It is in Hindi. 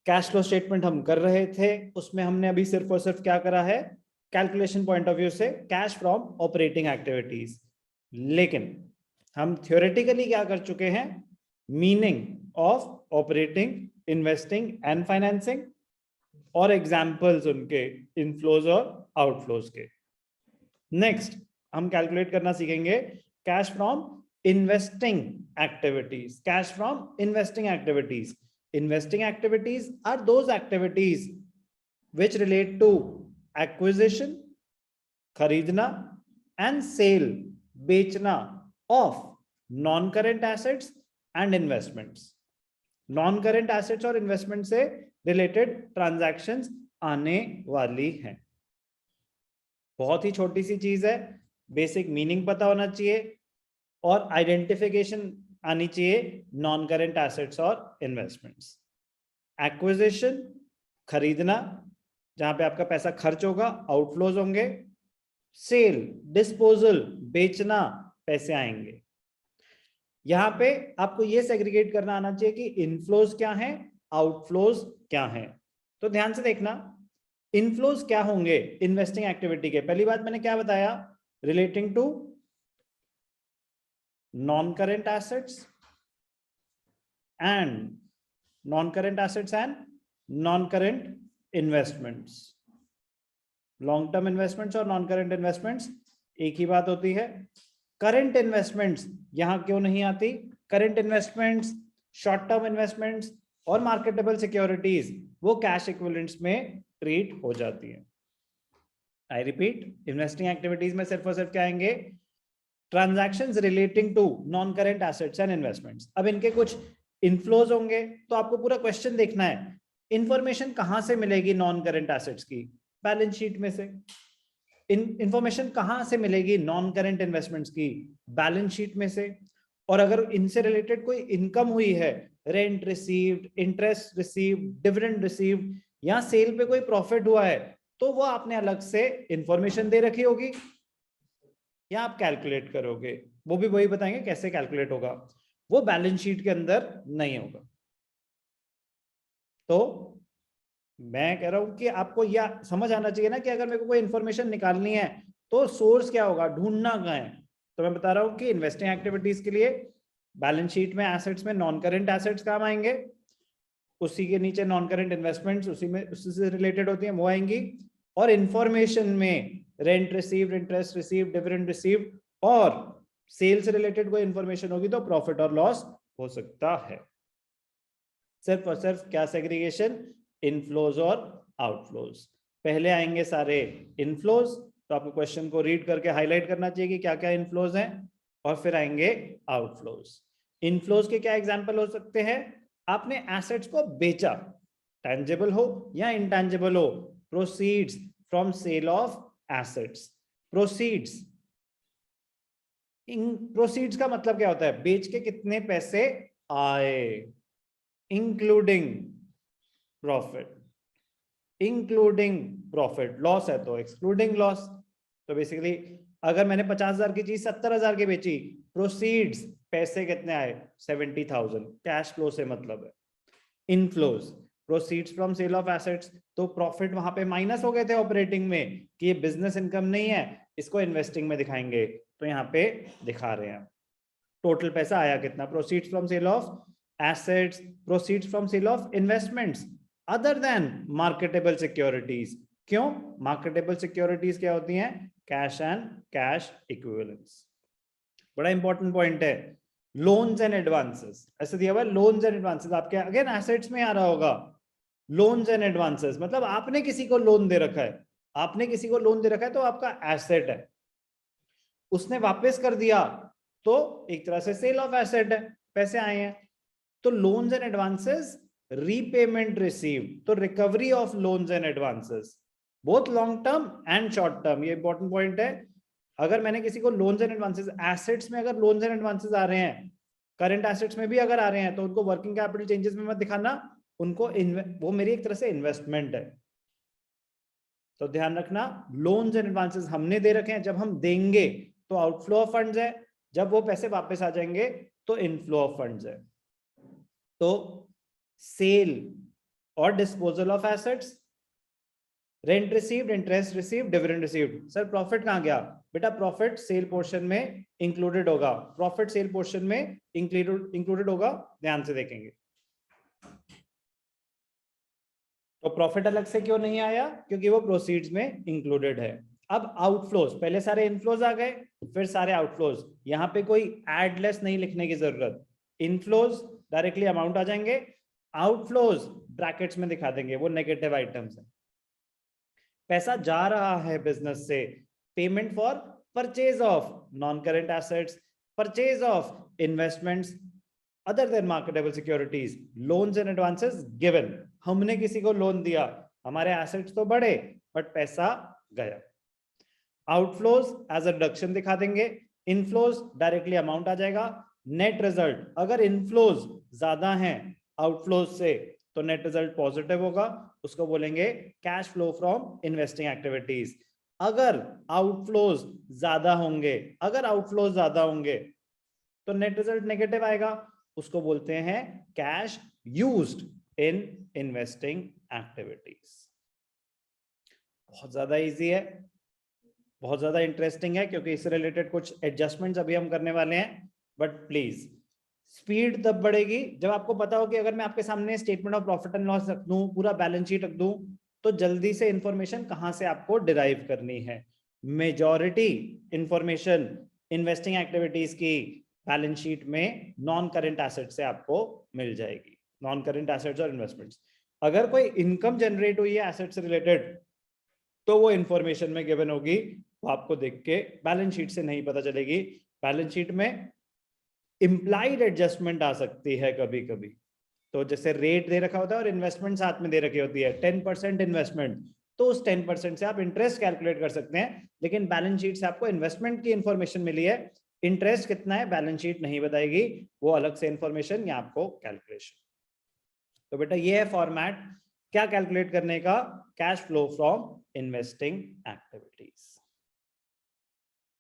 कैश फ्लो स्टेटमेंट हम कर रहे थे, उसमें हमने अभी सिर्फ और सिर्फ क्या करा है, कैलकुलेशन पॉइंट ऑफ व्यू से कैश फ्रॉम ऑपरेटिंग एक्टिविटीज। लेकिन हम थ्योरेटिकली क्या कर चुके हैं, meaning of operating, investing and financing, और एग्जाम्पल्स उनके इनफ्लोज और आउटफ्लोज के। नेक्स्ट हम कैलकुलेट करना सीखेंगे cash from investing activities. Cash from investing activities, investing activities are those activities which relate to acquisition, खरीदना, and sale, बेचना of non-current assets and investments। non-current assets और investment से related transactions आने वाली हैं। बहुत ही छोटी सी चीज है, बेसिक मीनिंग पता होना चाहिए और आइडेंटिफिकेशन आनी चाहिए नॉन करेंट एसेट्स और इन्वेस्टमेंट्स। एक्विजिशन, खरीदना, जहां पे आपका पैसा खर्च होगा, आउटफ्लोज होंगे। सेल, डिस्पोजल, बेचना, पैसे आएंगे। यहां पे आपको ये सेग्रीगेट करना आना चाहिए कि इनफ्लोज क्या है, आउटफ्लोज क्या है। तो ध्यान से देखना, इनफ्लोज क्या होंगे इन्वेस्टिंग एक्टिविटी के। पहली बात मैंने क्या बताया, relating to non-current assets and non-current assets and non-current investments। Long term investments और नॉन करेंट इन्वेस्टमेंट्स एक ही बात होती है। करंट इन्वेस्टमेंट्स यहां क्यों नहीं आती, current investments, short term investments और मार्केटेबल सिक्योरिटीज वो कैश इक्विवेलेंट्स में ट्रीट हो जाती है। आई रिपीट, इन्वेस्टिंग एक्टिविटीज में सिर्फ और सिर्फ क्या आएंगे, transactions relating to non current assets and investments. अब इनके कुछ इनफ्लोज होंगे, तो आपको पूरा क्वेश्चन देखना है, इंफॉर्मेशन कहां से मिलेगी नॉन करेंट एसेट्स की, बैलेंस शीट में से। इंफॉर्मेशन कहां से मिलेगी नॉन करेंट इन्वेस्टमेंट्स की, बैलेंस शीट में से। और अगर इनसे रिलेटेड कोई इनकम हुई है, rent received, interest received, dividend received, या सेल पे कोई प्रॉफिट हुआ है, तो वो आपने अलग से इंफॉर्मेशन दे रखी होगी या आप कैलकुलेट करोगे, वो भी वही बताएंगे कैसे कैलकुलेट होगा, वो बैलेंस शीट के अंदर नहीं होगा। तो मैं कह रहा हूं कि आपको यह समझ आना चाहिए ना कि अगर मेरे को कोई इंफॉर्मेशन निकालनी है तो सोर्स क्या होगा, ढूंढना कहां है। तो मैं बता रहा हूं कि इन्वेस्टिंग एक्टिविटीज के लिए बैलेंस शीट में एसेट्स में नॉन करेंट एसेट्स काम आएंगे, उसी के नीचे नॉन करेंट इन्वेस्टमेंट्स उसी में उसी से रिलेटेड होती हैं वो आएंगी, और इंफॉर्मेशन में rent received, interest received, dividend received और सेल से रिलेटेड कोई इंफॉर्मेशन होगी तो प्रॉफिट और लॉस हो सकता है। सिर्फ और सिर्फ क्या सेग्रीगेशन, इनफ्लोज और आउटफ्लोज। पहले आएंगे सारे इनफ्लोज, तो आपको क्वेश्चन को रीड करके हाईलाइट करना चाहिए कि क्या क्या इनफ्लोज हैं, और फिर आएंगे आउटफ्लोज। इनफ्लोज के क्या एग्जांपल हो सकते हैं, आपने एसेट्स को बेचा, टैंजिबल हो या इंटैंजिबल हो, proceeds from sale of assets. Proceeds, proceeds का मतलब क्या होता है, बेच के कितने पैसे आए, including profit, including profit. Loss है तो एक्सक्लूडिंग लॉस। तो बेसिकली अगर मैंने 50,000 की चीज 70,000 की बेची, प्रोसीड्स पैसे कितने आए, 70,000, कैश फ्लो से मतलब है। Inflows, proceeds from sale of assets, तो प्रॉफिट वहां पे माइनस हो गए थे ऑपरेटिंग में कि ये बिजनेस इनकम नहीं है, इसको इन्वेस्टिंग में दिखाएंगे, तो यहाँ पे दिखा रहे हैं टोटल पैसा आया कितना, proceeds from sale of assets, proceeds from sale of investments other than marketable securities. क्यों, मार्केटेबल सिक्योरिटीज क्या होती हैं, कैश एंड कैश इक्विवेलेंट्स। बड़ा इंपॉर्टेंट पॉइंट है, लोन्स एंड एडवांसेस, ऐसे दिया हुआ है लोन्स एंड एडवांसेस, आपके अगेन एसेट्स में आ रहा होगा लोन्स एंड एडवांसेस, मतलब आपने किसी को लोन दे रखा है, आपने किसी को लोन दे रखा है तो आपका एसेट है, उसने वापस कर दिया तो एक तरह से सेल ऑफ एसेट है, पैसे आए हैं। तो loans and advances, repayment received, तो recovery of loans and advances both long term and short term, ये इंपॉर्टेंट पॉइंट है। अगर मैंने किसी को लोन्स एंड एडवांसेस, एसेट्स में अगर लोन्स एंड एडवांसेस आ रहे हैं, करंट एसेट्स में भी अगर आ रहे हैं, तो उनको वर्किंग कैपिटल चेंजेस में मत दिखाना, उनको वो मेरी एक तरह से इन्वेस्टमेंट है। तो ध्यान रखना, लोन्स एंड एडवांसेस हमने दे रखे हैं, जब हम देंगे तो आउटफ्लो ऑफ फंड्स है, जब वो पैसे वापस आ जाएंगे तो इनफ्लो ऑफ फंड्स है। तो सेल और disposal of assets, rent received, interest received, dividend received. Sir profit कहाँ गया? बेटा प्रॉफिट सेल पोर्शन में इंक्लूडेड होगा, प्रॉफिट सेल पोर्शन में इंक्लूडेड होगा, ध्यान से देखेंगे। तो प्रॉफिट अलग से क्यों नहीं आया? क्योंकि वो प्रोसीड्स में इंक्लूडेड है। अब आउटफ्लोज, पहले सारे इनफ्लोज आ गए, फिर सारे आउटफ्लोज। यहाँ पे कोई एडलेस नहीं लिखने की जरूरत। इनफ्लोज डायरेक्टली अमाउंट आ जाएंगे, आउटफ्लोज ब्रैकेट्स में दिखा देंगे, वो नेगेटिव आइटम्स है। पैसा जा रहा है बिजनेस से, payment for purchase of non current assets, purchase of investments other than marketable securities, loans and advances given. हमने किसी को लोन दिया, हमारे एसेट्स तो बढ़े बट पैसा गया। आउटफ्लोज एज अ रिडक्शन दिखा देंगे, इनफ्लोज डायरेक्टली अमाउंट आ जाएगा। नेट रिजल्ट, अगर इनफ्लोज ज्यादा हैं आउटफ्लोज से तो नेट रिजल्ट पॉजिटिव होगा, उसको बोलेंगे cash flow from investing activities. अगर आउटफ्लोज ज्यादा होंगे, अगर आउटफ्लोज ज्यादा होंगे तो नेट रिजल्ट नेगेटिव आएगा, उसको बोलते हैं cash used in investing activities. बहुत ज्यादा इजी है, बहुत ज्यादा इंटरेस्टिंग है, क्योंकि इससे रिलेटेड कुछ एडजस्टमेंट्स अभी हम करने वाले हैं। बट प्लीज स्पीड तब बढ़ेगी जब आपको पता हो कि अगर मैं आपके सामने statement of profit and loss रख दूं, पूरा बैलेंस शीट रख दूं, तो जल्दी से इंफॉर्मेशन कहां से आपको डिराइव करनी है। मेजॉरिटी इंफॉर्मेशन इन्वेस्टिंग एक्टिविटीज की बैलेंस शीट में नॉन करेंट एसेट से आपको मिल जाएगी, नॉन करेंट एसेट्स और इन्वेस्टमेंट्स। अगर कोई इनकम जनरेट हुई है एसेट से रिलेटेड तो वो इंफॉर्मेशन में गिवन होगी, वो आपको देख के बैलेंस शीट से नहीं पता चलेगी। बैलेंस शीट में इंप्लाइड एडजस्टमेंट आ सकती है कभी कभी, तो जैसे रेट दे रखा होता है और इन्वेस्टमेंट साथ में दे रखी होती है, 10% इन्वेस्टमेंट, तो उस 10% से आप इंटरेस्ट कैलकुलेट कर सकते हैं। लेकिन बैलेंस शीट से आपको इन्वेस्टमेंट की इंफॉर्मेशन मिली है, इंटरेस्ट कितना है बैलेंस शीट नहीं बताएगी, वो अलग से इंफॉर्मेशन या आपको कैलकुलेशन। तो बेटा ये है फॉर्मेट क्या कैलकुलेट करने का, cash flow from investing activities.